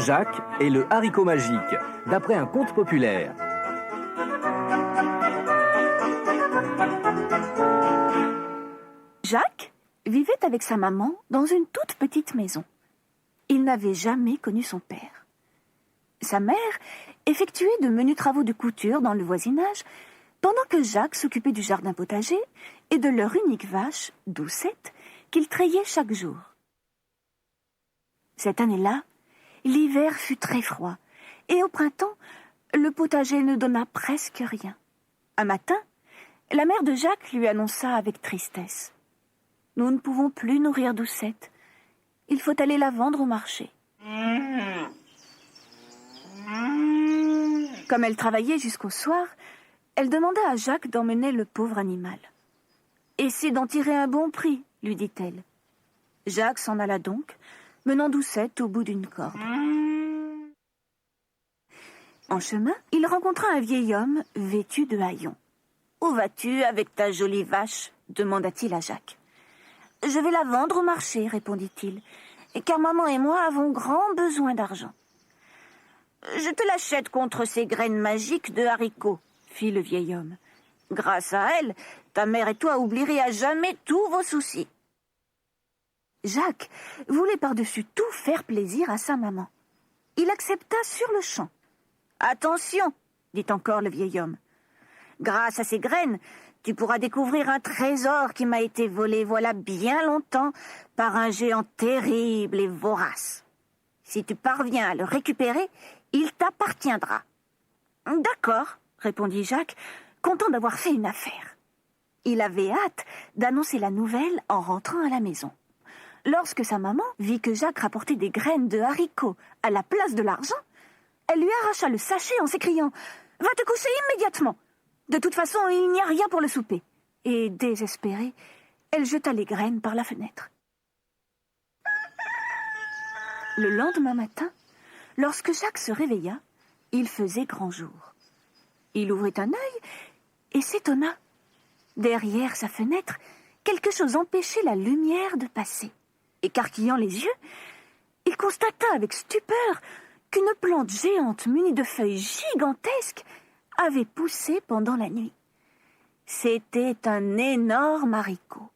Jacques et le haricot magique, d'après un conte populaire. Jacques vivait avec sa maman dans une toute petite maison. Il n'avait jamais connu son père. Sa mère effectuait de menus travaux de couture dans le voisinage, pendant que Jacques s'occupait du jardin potager et de leur unique vache, Doucette, qu'il trayait chaque jour. Cette année-là, l'hiver fut très froid, et au printemps, le potager ne donna presque rien. Un matin, la mère de Jacques lui annonça avec tristesse: « Nous ne pouvons plus nourrir Doucette. Il faut aller la vendre au marché. » Comme elle travaillait jusqu'au soir, elle demanda à Jacques d'emmener le pauvre animal. « Essaie d'en tirer un bon prix, » lui dit-elle. Jacques s'en alla donc, menant Doucette au bout d'une corde. En chemin, il rencontra un vieil homme vêtu de haillons. « Où vas-tu avec ta jolie vache ?» demanda-t-il à Jacques. « Je vais la vendre au marché, » répondit-il, « car maman et moi avons grand besoin d'argent. »« Je te l'achète contre ces graines magiques de haricots, » fit le vieil homme. « Grâce à elles, ta mère et toi oublierez à jamais tous vos soucis. » Jacques voulait par-dessus tout faire plaisir à sa maman. Il accepta sur le champ. « Attention, » dit encore le vieil homme. « Grâce à ces graines, tu pourras découvrir un trésor qui m'a été volé voilà bien longtemps par un géant terrible et vorace. Si tu parviens à le récupérer, il t'appartiendra. »« D'accord, » répondit Jacques, content d'avoir fait une affaire. Il avait hâte d'annoncer la nouvelle en rentrant à la maison. Lorsque sa maman vit que Jacques rapportait des graines de haricots à la place de l'argent, elle lui arracha le sachet en s'écriant « Va te coucher immédiatement ! De toute façon, il n'y a rien pour le souper. » Et désespérée, elle jeta les graines par la fenêtre. Le lendemain matin, lorsque Jacques se réveilla, il faisait grand jour. Il ouvrit un œil et s'étonna. Derrière sa fenêtre, quelque chose empêchait la lumière de passer. Écarquillant les yeux, il constata avec stupeur qu'une plante géante munie de feuilles gigantesques avait poussé pendant la nuit. C'était un énorme haricot.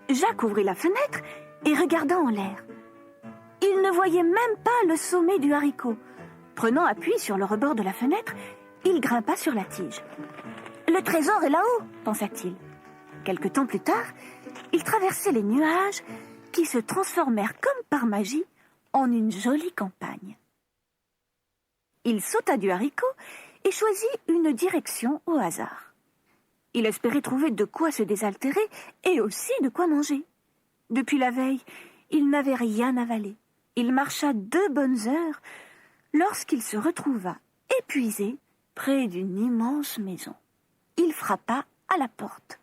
Jacques ouvrit la fenêtre et regarda en l'air. Il ne voyait même pas le sommet du haricot. Prenant appui sur le rebord de la fenêtre, il grimpa sur la tige. « Le trésor est là-haut » pensa-t-il. Quelque temps plus tard, il traversait les nuages qui se transformèrent comme par magie en une jolie campagne. Il sauta du haricot et choisit une direction au hasard. Il espérait trouver de quoi se désaltérer et aussi de quoi manger. Depuis la veille, il n'avait rien avalé. Il marcha 2 bonnes heures lorsqu'il se retrouva épuisé près d'une immense maison. Il frappa à la porte.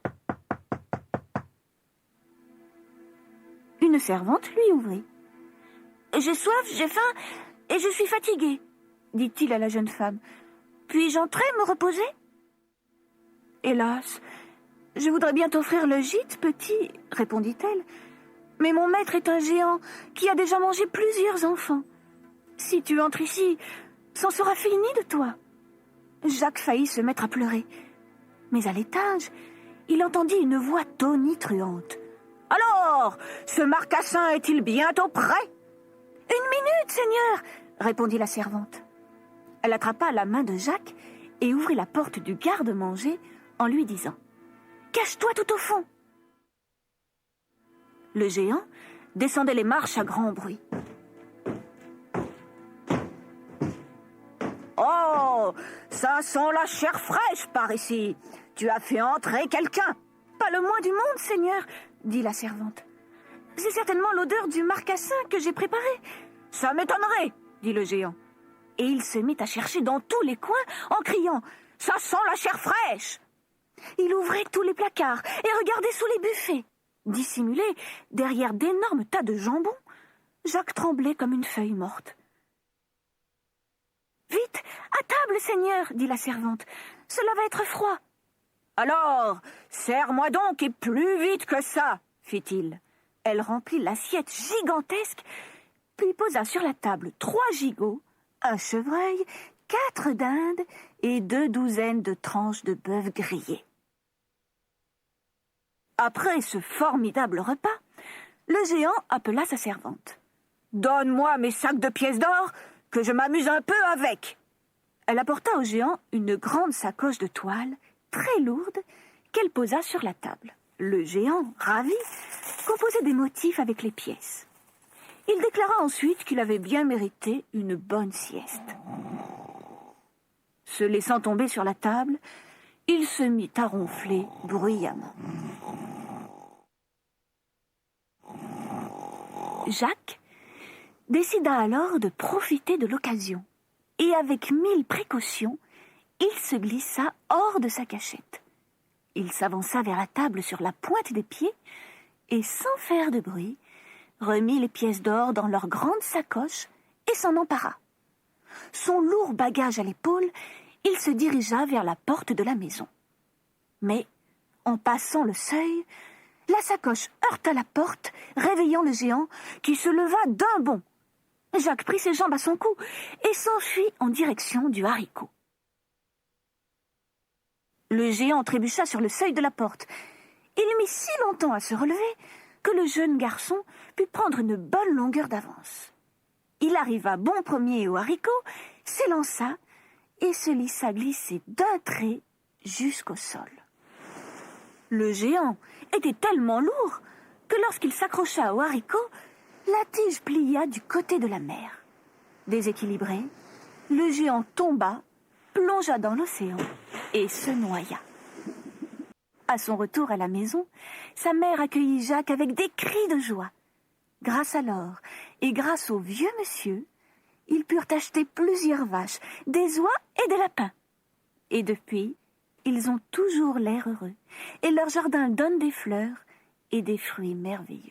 Une servante lui ouvrit. « J'ai soif, j'ai faim et je suis fatigué, » dit-il à la jeune femme. « Puis-je entrer me reposer ?»« Hélas, je voudrais bien t'offrir le gîte, petit, » répondit-elle. « Mais mon maître est un géant qui a déjà mangé plusieurs enfants. Si tu entres ici, c'en sera fini de toi. » Jacques faillit se mettre à pleurer. Mais à l'étage, il entendit une voix tonitruante. « Alors, ce marcassin est-il bientôt prêt ?»« 1 minute, Seigneur !» répondit la servante. Elle attrapa la main de Jacques et ouvrit la porte du garde-manger en lui disant « Cache-toi tout au fond !» Le géant descendait les marches à grand bruit. « Oh, ça sent la chair fraîche par ici. Tu as fait entrer quelqu'un. »« Pas le moins du monde, Seigneur, » dit la servante. « C'est certainement l'odeur du marcassin que j'ai préparé. »« Ça m'étonnerait, » dit le géant. Et il se mit à chercher dans tous les coins en criant « Ça sent la chair fraîche !» Il ouvrait tous les placards et regardait sous les buffets. Dissimulé derrière d'énormes tas de jambon, Jacques tremblait comme une feuille morte. « Vite, à table, Seigneur, » dit la servante. « Cela va être froid. »« Alors, serre-moi donc et plus vite que ça, » fit-il. Elle remplit l'assiette gigantesque, puis posa sur la table 3 gigots, un chevreuil, 4 dindes et 2 douzaines de tranches de bœuf grillé. Après ce formidable repas, le géant appela sa servante. « Donne-moi mes sacs de pièces d'or, que je m'amuse un peu avec !» Elle apporta au géant une grande sacoche de toile, très lourde, qu'elle posa sur la table. Le géant, ravi, composait des motifs avec les pièces. Il déclara ensuite qu'il avait bien mérité une bonne sieste. Se laissant tomber sur la table, il se mit à ronfler bruyamment. Jacques décida alors de profiter de l'occasion et avec 1000 précautions, il se glissa hors de sa cachette. Il s'avança vers la table sur la pointe des pieds et, sans faire de bruit, remit les pièces d'or dans leur grande sacoche et s'en empara. Son lourd bagage à l'épaule, il se dirigea vers la porte de la maison. Mais, en passant le seuil, la sacoche heurta la porte, réveillant le géant qui se leva d'un bond. Jacques prit ses jambes à son cou et s'enfuit en direction du haricot. Le géant trébucha sur le seuil de la porte. Il mit si longtemps à se relever que le jeune garçon put prendre une bonne longueur d'avance. Il arriva bon premier au haricot, s'élança et se laissa glisser d'un trait jusqu'au sol. Le géant était tellement lourd que lorsqu'il s'accrocha au haricot, la tige plia du côté de la mer. Déséquilibré, le géant tomba, plongea dans l'océan et se noya. À son retour à la maison, sa mère accueillit Jacques avec des cris de joie. Grâce à l'or et grâce au vieux monsieur, ils purent acheter plusieurs vaches, des oies et des lapins. Et depuis, ils ont toujours l'air heureux et leur jardin donne des fleurs et des fruits merveilleux.